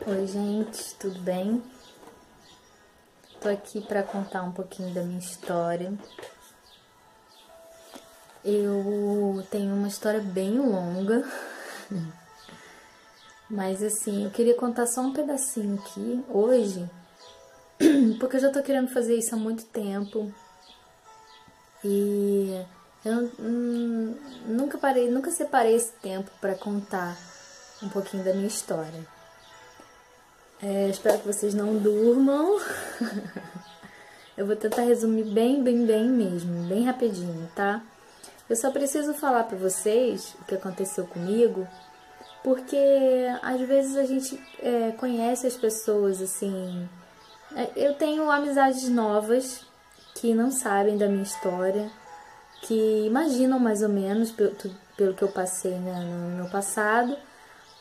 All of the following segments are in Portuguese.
Oi, gente, tudo bem? Tô aqui para contar um pouquinho da minha história. Eu tenho uma história bem longa, mas assim, eu queria contar só um pedacinho aqui hoje, porque eu já tô querendo fazer isso há muito tempo e eu nunca separei esse tempo para contar um pouquinho da minha história. Espero que vocês não durmam. Eu vou tentar resumir bem mesmo, bem rapidinho, tá? Eu só preciso falar pra vocês o que aconteceu comigo, porque às vezes a gente conhece as pessoas, assim... Eu tenho amizades novas que não sabem da minha história, que imaginam mais ou menos pelo que eu passei, né, no meu passado,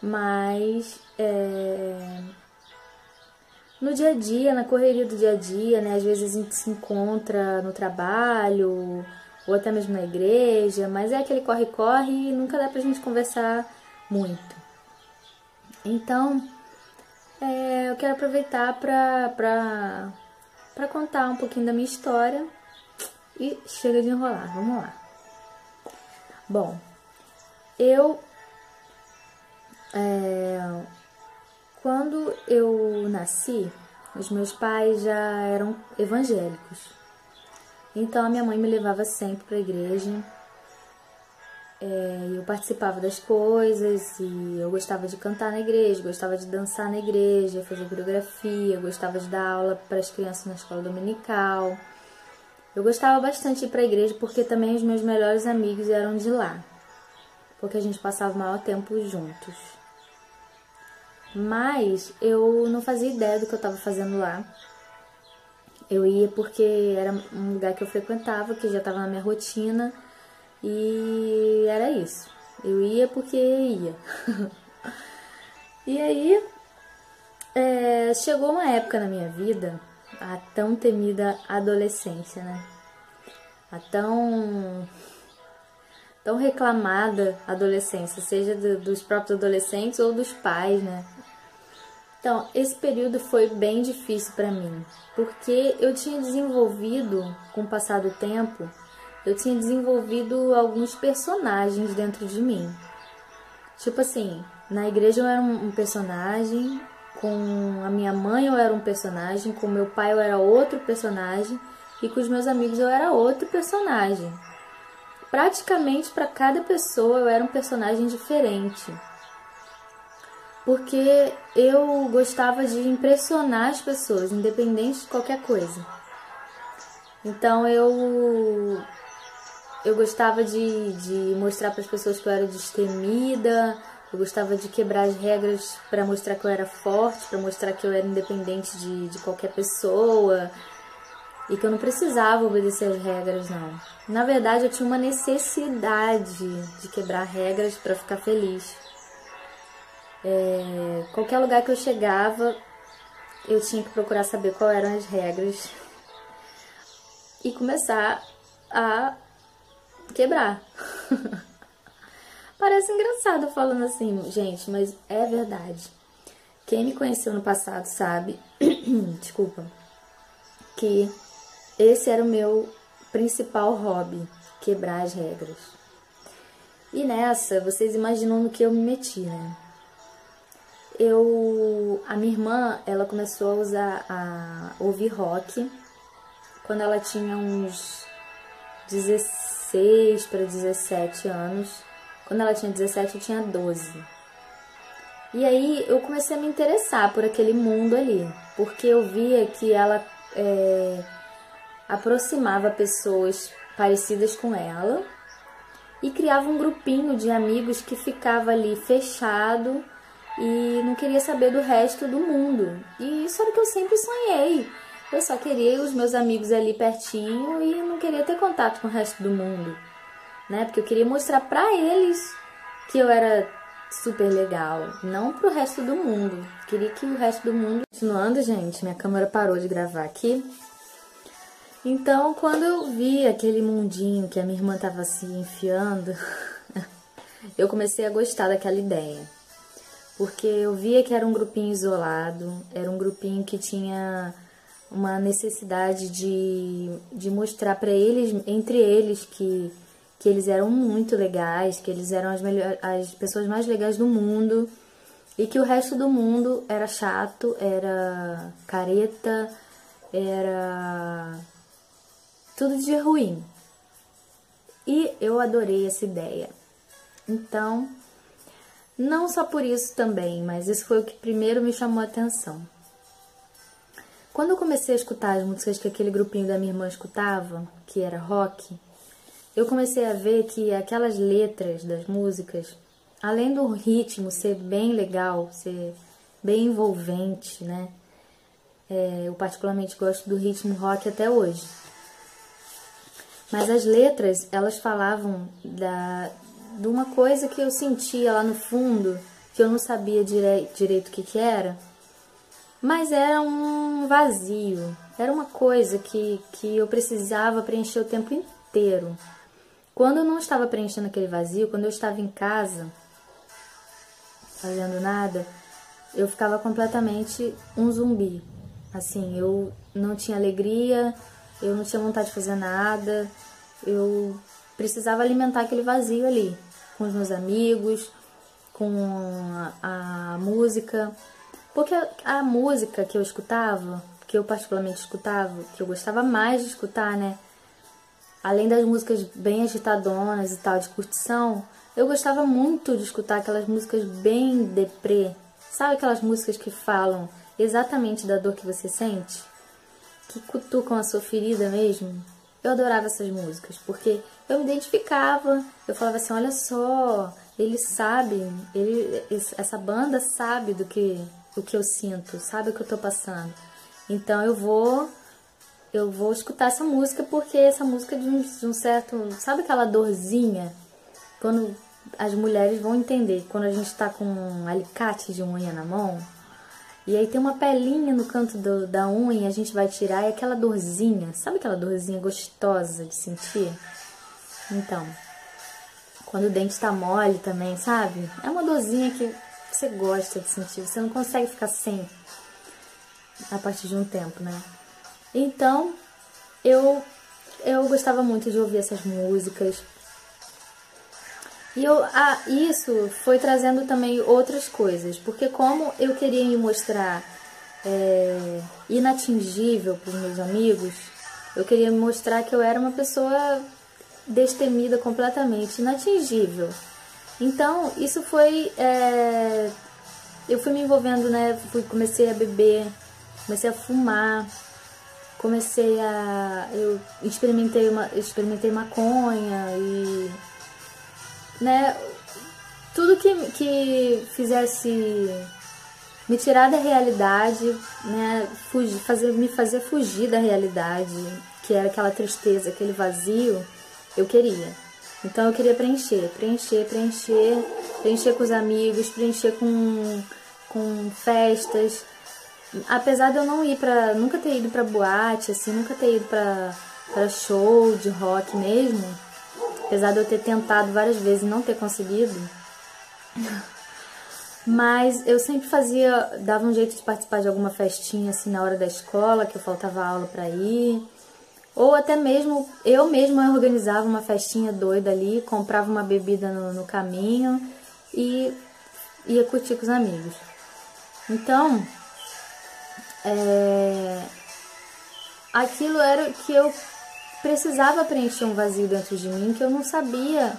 mas... No dia a dia, na correria do dia a dia, né? Às vezes a gente se encontra no trabalho, ou até mesmo na igreja, mas é aquele corre-corre e nunca dá pra gente conversar muito. Então, eu quero aproveitar pra contar um pouquinho da minha história e chega de enrolar, vamos lá. Bom, quando eu nasci, os meus pais já eram evangélicos. Então a minha mãe me levava sempre para a igreja. Eu participava das coisas e eu gostava de cantar na igreja, gostava de dançar na igreja, fazer coreografia, gostava de dar aula para as crianças na escola dominical. Eu gostava bastante de ir para a igreja porque também os meus melhores amigos eram de lá, porque a gente passava o maior tempo juntos. Mas eu não fazia ideia do que eu estava fazendo lá. Eu ia porque era um lugar que eu frequentava, que já estava na minha rotina, e era isso. Eu ia porque ia. E aí, chegou uma época na minha vida, a tão temida adolescência, né? A tão reclamada adolescência, seja dos próprios adolescentes ou dos pais, né? Então, esse período foi bem difícil para mim, porque eu tinha desenvolvido, com o passar do tempo, eu tinha desenvolvido alguns personagens dentro de mim. Tipo assim, na igreja eu era um personagem, com a minha mãe eu era um personagem, com meu pai eu era outro personagem, e com os meus amigos eu era outro personagem. Praticamente para cada pessoa eu era um personagem diferente. Porque eu gostava de impressionar as pessoas, independente de qualquer coisa. Então eu gostava de mostrar para as pessoas que eu era destemida, eu gostava de quebrar as regras para mostrar que eu era forte, para mostrar que eu era independente de qualquer pessoa e que eu não precisava obedecer as regras, não. Na verdade, eu tinha uma necessidade de quebrar regras para ficar feliz. Qualquer lugar que eu chegava, eu tinha que procurar saber quais eram as regras e começar a quebrar. Parece engraçado falando assim, gente, mas é verdade. Quem me conheceu no passado sabe, desculpa, que esse era o meu principal hobby, quebrar as regras. E nessa, vocês imaginam no que eu me meti, né? A minha irmã, ela começou a ouvir rock quando ela tinha uns 16 para 17 anos. Quando ela tinha 17, eu tinha 12. E aí eu comecei a me interessar por aquele mundo ali, porque eu via que ela aproximava pessoas parecidas com ela e criava um grupinho de amigos que ficava ali fechado e não queria saber do resto do mundo. E isso era o que eu sempre sonhei. Eu só queria os meus amigos ali pertinho e não queria ter contato com o resto do mundo, né? Porque eu queria mostrar pra eles que eu era super legal, não pro resto do mundo. Queria que o resto do mundo... Continuando, gente, minha câmera parou de gravar aqui. Então, quando eu vi aquele mundinho que a minha irmã tava se enfiando, eu comecei a gostar daquela ideia. porque eu via que era um grupinho isolado, era um grupinho que tinha uma necessidade de mostrar para eles, entre eles, que eles eram muito legais, que eles eram as pessoas mais legais do mundo e que o resto do mundo era chato, era careta, era tudo de ruim. E eu adorei essa ideia. Então, não só por isso também, mas isso foi o que primeiro me chamou a atenção. Quando eu comecei a escutar as músicas que aquele grupinho da minha irmã escutava, que era rock, eu comecei a ver que aquelas letras das músicas, além do ritmo ser bem legal, ser bem envolvente, né? Eu particularmente gosto do ritmo rock até hoje. Mas as letras, elas falavam de uma coisa que eu sentia lá no fundo, que eu não sabia direito o que era, mas era um vazio, era uma coisa que eu precisava preencher o tempo inteiro. Quando eu não estava preenchendo aquele vazio, quando eu estava em casa, fazendo nada, eu ficava completamente um zumbi. Assim, eu não tinha alegria, eu não tinha vontade de fazer nada, eu precisava alimentar aquele vazio ali, com os meus amigos, com a música. Porque a música que eu escutava, que eu particularmente escutava, que eu gostava mais de escutar, né? Além das músicas bem agitadonas e tal, de curtição, eu gostava muito de escutar aquelas músicas bem deprê. Sabe aquelas músicas que falam exatamente da dor que você sente? Que cutucam a sua ferida mesmo? Eu adorava essas músicas, porque eu me identificava, eu falava assim, olha só, eles sabem, essa banda sabe do que eu sinto, sabe o que eu tô passando. Então eu vou escutar essa música, porque essa música de um certo... Sabe aquela dorzinha? Quando as mulheres vão entender, quando a gente tá com um alicate de unha na mão, e aí tem uma pelinha no canto da unha, a gente vai tirar, e aquela dorzinha, sabe aquela dorzinha gostosa de sentir? Então, quando o dente tá mole também, sabe? É uma dorzinha que você gosta de sentir, você não consegue ficar sem a partir de um tempo, né? Então, eu gostava muito de ouvir essas músicas. E isso foi trazendo também outras coisas, porque como eu queria me mostrar inatingível para os meus amigos, eu queria mostrar que eu era uma pessoa destemida completamente, inatingível. Então, isso foi... eu fui me envolvendo, né? Comecei a beber, comecei a fumar, eu experimentei maconha e, né, tudo que fizesse me tirar da realidade, né, me fazer fugir da realidade, que era aquela tristeza, aquele vazio, eu queria. Então eu queria preencher com os amigos, preencher com festas. Apesar de eu nunca ter ido pra boate, assim, nunca ter ido pra show de rock mesmo, apesar de eu ter tentado várias vezes e não ter conseguido, mas eu sempre dava um jeito de participar de alguma festinha, assim, na hora da escola, que eu faltava aula pra ir, ou até mesmo, eu mesma organizava uma festinha doida ali, comprava uma bebida no caminho e ia curtir com os amigos. Então, aquilo era que eu precisava preencher um vazio dentro de mim, que eu não sabia,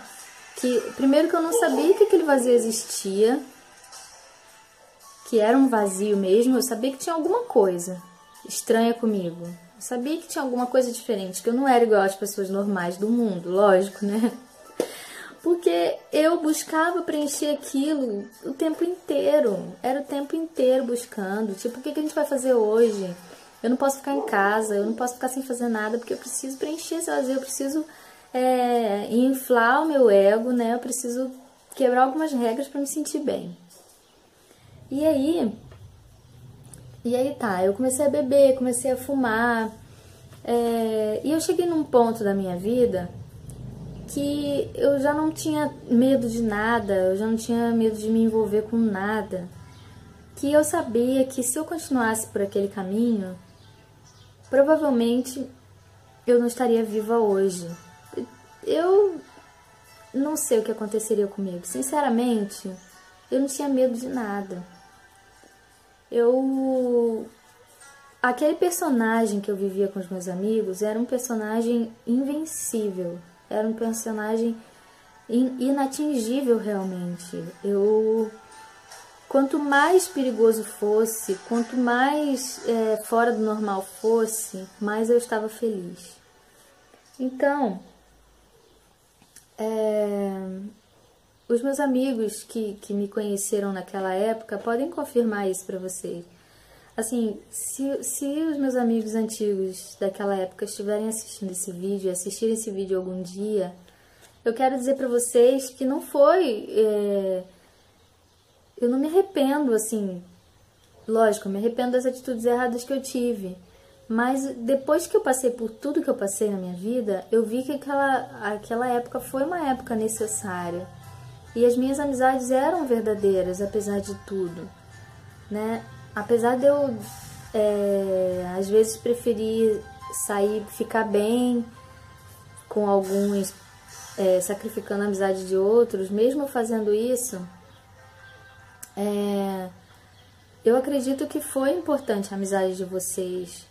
primeiro que eu não sabia que aquele vazio existia, que era um vazio mesmo, eu sabia que tinha alguma coisa estranha comigo, eu sabia que tinha alguma coisa diferente, que eu não era igual às pessoas normais do mundo, lógico, né? Porque eu buscava preencher aquilo o tempo inteiro, era o tempo inteiro buscando, tipo, o que a gente vai fazer hoje? Eu não posso ficar em casa, eu não posso ficar sem fazer nada, porque eu preciso preencher esse vazio, eu preciso inflar o meu ego, né? Eu preciso quebrar algumas regras para me sentir bem. E aí tá, eu comecei a beber, comecei a fumar, e eu cheguei num ponto da minha vida que eu já não tinha medo de nada, eu já não tinha medo de me envolver com nada, que eu sabia que se eu continuasse por aquele caminho, provavelmente eu não estaria viva hoje. Eu não sei o que aconteceria comigo. Sinceramente, eu não tinha medo de nada. Aquele personagem que eu vivia com os meus amigos era um personagem invencível. Era um personagem inatingível realmente. Quanto mais perigoso fosse, quanto mais fora do normal fosse, mais eu estava feliz. Então, os meus amigos que me conheceram naquela época podem confirmar isso para vocês. Assim, se os meus amigos antigos daquela época estiverem assistindo esse vídeo, assistirem esse vídeo algum dia, eu quero dizer para vocês que não foi... eu não me arrependo, assim... Lógico, eu me arrependo das atitudes erradas que eu tive. Mas depois que eu passei por tudo que eu passei na minha vida, eu vi que aquela época foi uma época necessária. E as minhas amizades eram verdadeiras, apesar de tudo, né? Apesar de eu, às vezes, preferir sair, ficar bem com alguns, sacrificando a amizade de outros, mesmo fazendo isso, eu acredito que foi importante a amizade de vocês.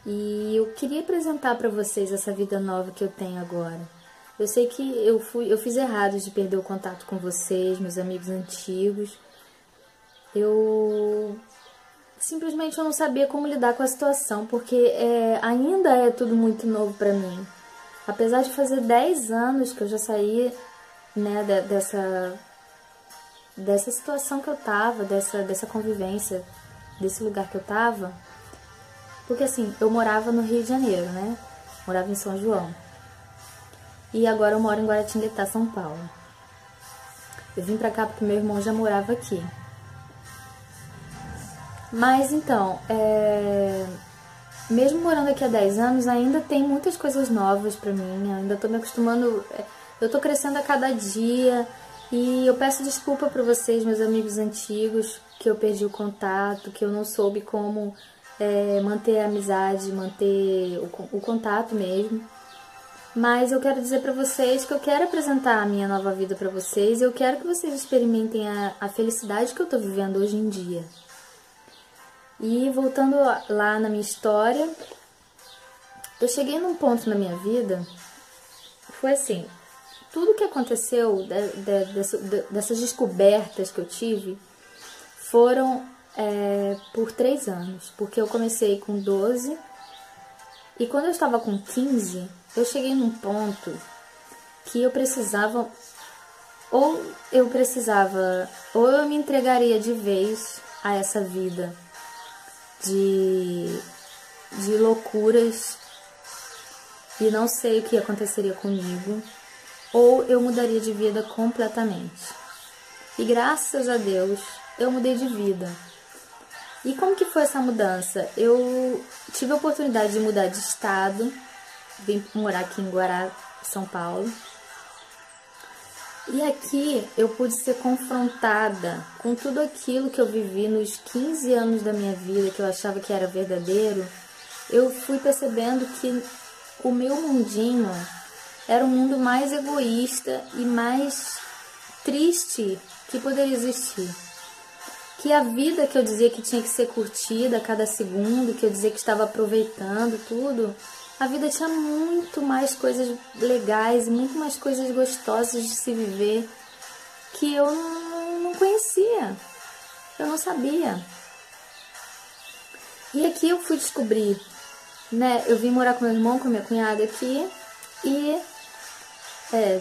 E eu queria apresentar para vocês essa vida nova que eu tenho agora. Eu sei que eu fiz errado de perder o contato com vocês, meus amigos antigos. Simplesmente eu não sabia como lidar com a situação, porque ainda é tudo muito novo para mim. Apesar de fazer 10 anos que eu já saí, né, dessa situação que eu tava, dessa convivência, desse lugar que eu tava. Porque assim, eu morava no Rio de Janeiro, né? Morava em São João. E agora eu moro em Guaratinguetá, São Paulo. Eu vim pra cá porque meu irmão já morava aqui. Mas então, mesmo morando aqui há 10 anos, ainda tem muitas coisas novas pra mim. Ainda tô me acostumando, eu tô crescendo a cada dia. E eu peço desculpa pra vocês, meus amigos antigos, que eu perdi o contato, que eu não soube como manter a amizade, manter o contato mesmo. Mas eu quero dizer pra vocês que eu quero apresentar a minha nova vida pra vocês. Eu quero que vocês experimentem a felicidade que eu tô vivendo hoje em dia. E voltando lá na minha história, eu cheguei num ponto na minha vida, foi assim, tudo que aconteceu dessas descobertas que eu tive foram por 3 anos, porque eu comecei com 12 e quando eu estava com 15, eu cheguei num ponto que eu precisava, ou eu me entregaria de vez a essa vida de loucuras e não sei o que aconteceria comigo, ou eu mudaria de vida completamente. E graças a Deus eu mudei de vida. E como que foi essa mudança? Eu tive a oportunidade de mudar de estado, vim morar aqui em Guará, São Paulo. E aqui eu pude ser confrontada com tudo aquilo que eu vivi nos 15 anos da minha vida, que eu achava que era verdadeiro. Eu fui percebendo que o meu mundinho era o mundo mais egoísta e mais triste que poderia existir. Que a vida que eu dizia que tinha que ser curtida a cada segundo, que eu dizia que estava aproveitando tudo, a vida tinha muito mais coisas legais, muito mais coisas gostosas de se viver que eu não conhecia, eu não sabia. E aqui eu fui descobrir, né? Eu vim morar com meu irmão, com minha cunhada aqui e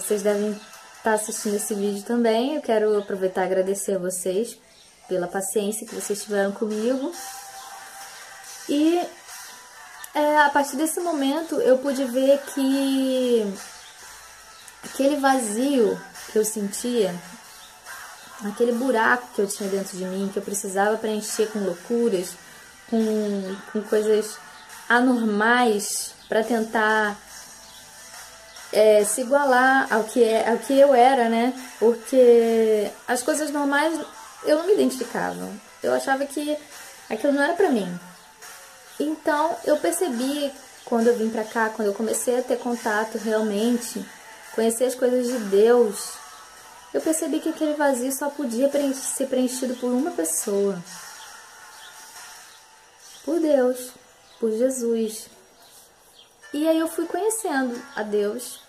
vocês devem estar assistindo esse vídeo também. Eu quero aproveitar e agradecer a vocês pela paciência que vocês tiveram comigo. E a partir desse momento eu pude ver que aquele vazio que eu sentia, aquele buraco que eu tinha dentro de mim, que eu precisava preencher com loucuras, com coisas anormais para tentar se igualar ao que eu era, né? Porque as coisas normais eu não me identificava. Eu achava que aquilo não era pra mim. Então eu percebi quando eu vim pra cá, quando eu comecei a ter contato realmente, conhecer as coisas de Deus, eu percebi que aquele vazio só podia ser preenchido por uma pessoa. Por Deus, por Jesus. E aí eu fui conhecendo a Deus.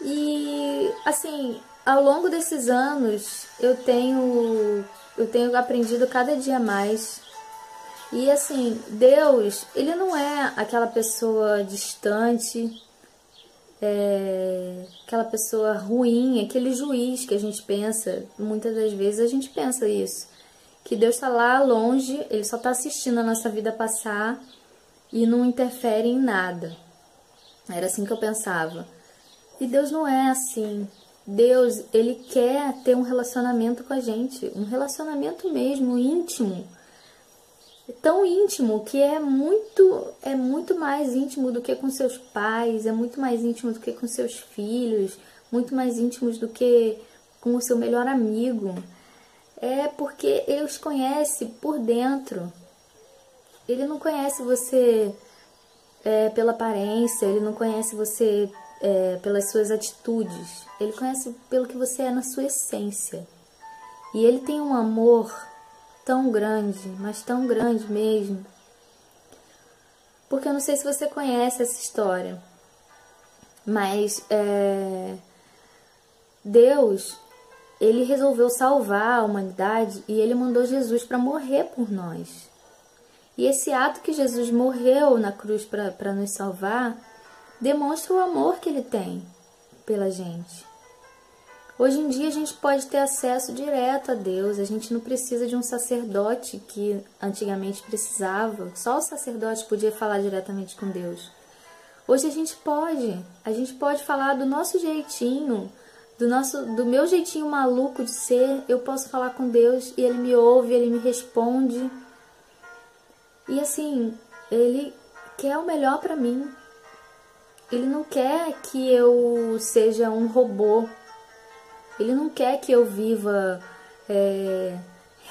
E assim, ao longo desses anos, eu tenho aprendido cada dia mais. E assim, Deus, Ele não é aquela pessoa distante, aquela pessoa ruim, aquele juiz que a gente pensa. Muitas das vezes a gente pensa isso. Que Deus está lá longe, Ele só está assistindo a nossa vida passar e não interfere em nada. Era assim que eu pensava. E Deus não é assim. Deus, Ele quer ter um relacionamento com a gente, um relacionamento mesmo íntimo. Tão íntimo que é muito mais íntimo do que com seus pais, é muito mais íntimo do que com seus filhos, muito mais íntimo do que com o seu melhor amigo. É porque Ele os conhece por dentro. Ele não conhece você pela aparência, Ele não conhece você pelas suas atitudes. Ele conhece pelo que você é na sua essência. E Ele tem um amor tão grande, mas tão grande mesmo. Porque eu não sei se você conhece essa história, mas Deus, Ele resolveu salvar a humanidade e Ele mandou Jesus para morrer por nós. E esse ato que Jesus morreu na cruz para nos salvar demonstra o amor que Ele tem pela gente. Hoje em dia a gente pode ter acesso direto a Deus, a gente não precisa de um sacerdote que antigamente precisava, só o sacerdote podia falar diretamente com Deus. Hoje a gente pode falar do nosso jeitinho, do meu jeitinho maluco de ser, eu posso falar com Deus e Ele me ouve, Ele me responde. E assim, Ele quer o melhor para mim. Ele não quer que eu seja um robô. Ele não quer que eu viva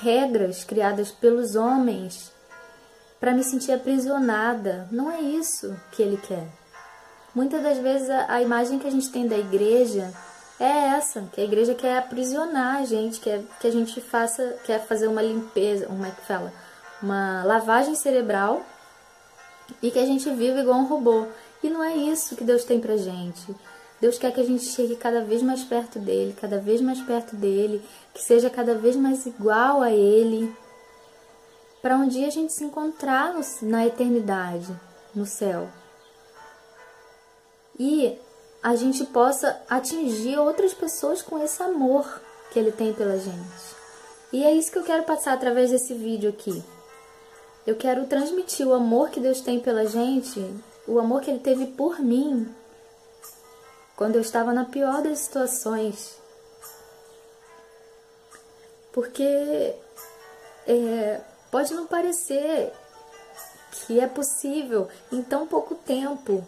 regras criadas pelos homens para me sentir aprisionada. Não é isso que Ele quer. Muitas das vezes a imagem que a gente tem da igreja é essa, que a igreja quer aprisionar a gente, que a gente quer fazer uma limpeza, uma lavagem cerebral e que a gente viva igual um robô. E não é isso que Deus tem pra gente. Deus quer que a gente chegue cada vez mais perto dEle, cada vez mais perto dEle, que seja cada vez mais igual a Ele, para um dia a gente se encontrar na eternidade, no céu. E a gente possa atingir outras pessoas com esse amor que Ele tem pela gente. E é isso que eu quero passar através desse vídeo aqui. Eu quero transmitir o amor que Deus tem pela gente, o amor que Ele teve por mim, quando eu estava na pior das situações. Porque pode não parecer que é possível em tão pouco tempo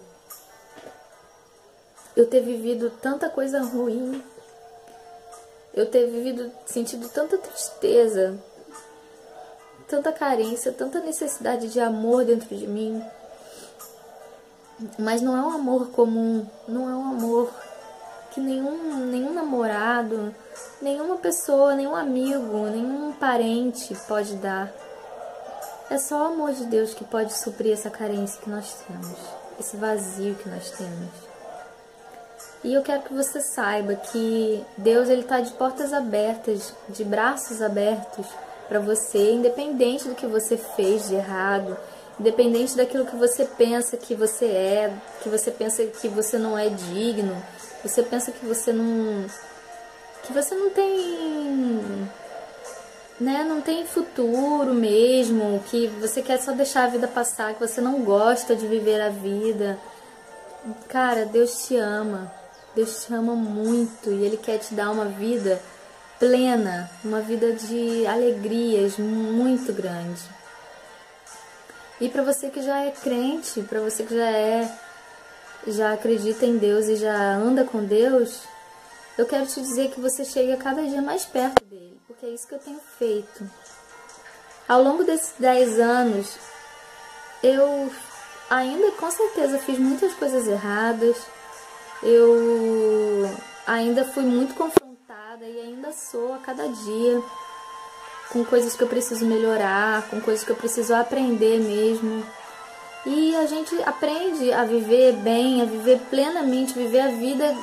eu ter vivido tanta coisa ruim, eu ter sentido tanta tristeza, tanta carência, tanta necessidade de amor dentro de mim. Mas não é um amor comum, não é um amor que nenhum namorado, nenhuma pessoa, nenhum amigo, nenhum parente pode dar. É só o amor de Deus que pode suprir essa carência que nós temos, esse vazio que nós temos. E eu quero que você saiba que Deus, Ele está de portas abertas, de braços abertos para você, independente do que você fez de errado, independente daquilo que você pensa que você é, que você pensa que você não é digno, você pensa que você não tem, né, não tem futuro mesmo, que você quer só deixar a vida passar, que você não gosta de viver a vida. Cara, Deus te ama muito e Ele quer te dar uma vida plena, uma vida de alegrias muito grande. E para você que já é crente, para você que já já acredita em Deus e já anda com Deus, eu quero te dizer que você chega cada dia mais perto dele, porque é isso que eu tenho feito. Ao longo desses 10 anos, eu ainda com certeza fiz muitas coisas erradas, eu ainda fui muito confrontada e ainda sou a cada dia, com coisas que eu preciso melhorar, com coisas que eu preciso aprender mesmo. E a gente aprende a viver bem, a viver plenamente, viver a vida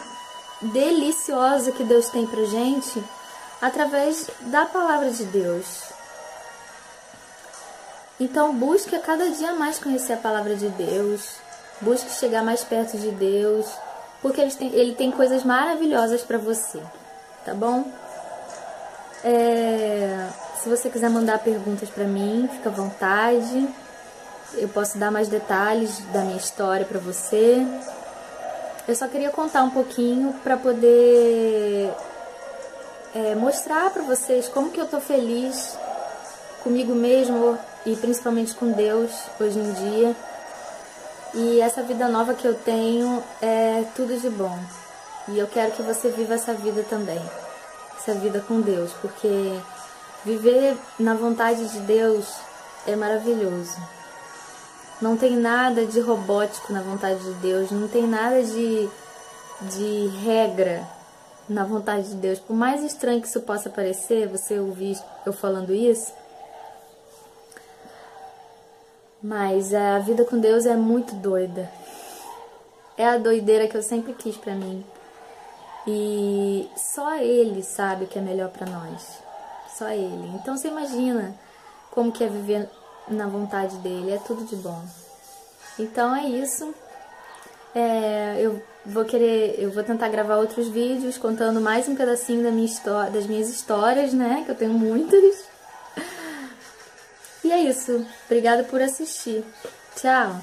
deliciosa que Deus tem pra gente através da palavra de Deus. Então busque a cada dia mais conhecer a palavra de Deus, busque chegar mais perto de Deus, porque Ele tem coisas maravilhosas pra você, tá bom? Se você quiser mandar perguntas pra mim, fica à vontade. Eu posso dar mais detalhes da minha história pra você. Eu só queria contar um pouquinho pra poder mostrar pra vocês como que eu tô feliz comigo mesmo e principalmente com Deus hoje em dia. E essa vida nova que eu tenho é tudo de bom. E eu quero que você viva essa vida também, essa vida com Deus, porque viver na vontade de Deus é maravilhoso. Não tem nada de robótico na vontade de Deus, não tem nada de regra na vontade de Deus. Por mais estranho que isso possa parecer, você ouvir eu falando isso, mas a vida com Deus é muito doida. É a doideira que eu sempre quis pra mim. E só Ele sabe o que é melhor pra nós. Só Ele. Então você imagina como que é viver na vontade dele. É tudo de bom. Então é isso. Eu vou tentar gravar outros vídeos contando mais um pedacinho da minha história, das minhas histórias, né? Que eu tenho muitas. E é isso. Obrigada por assistir. Tchau!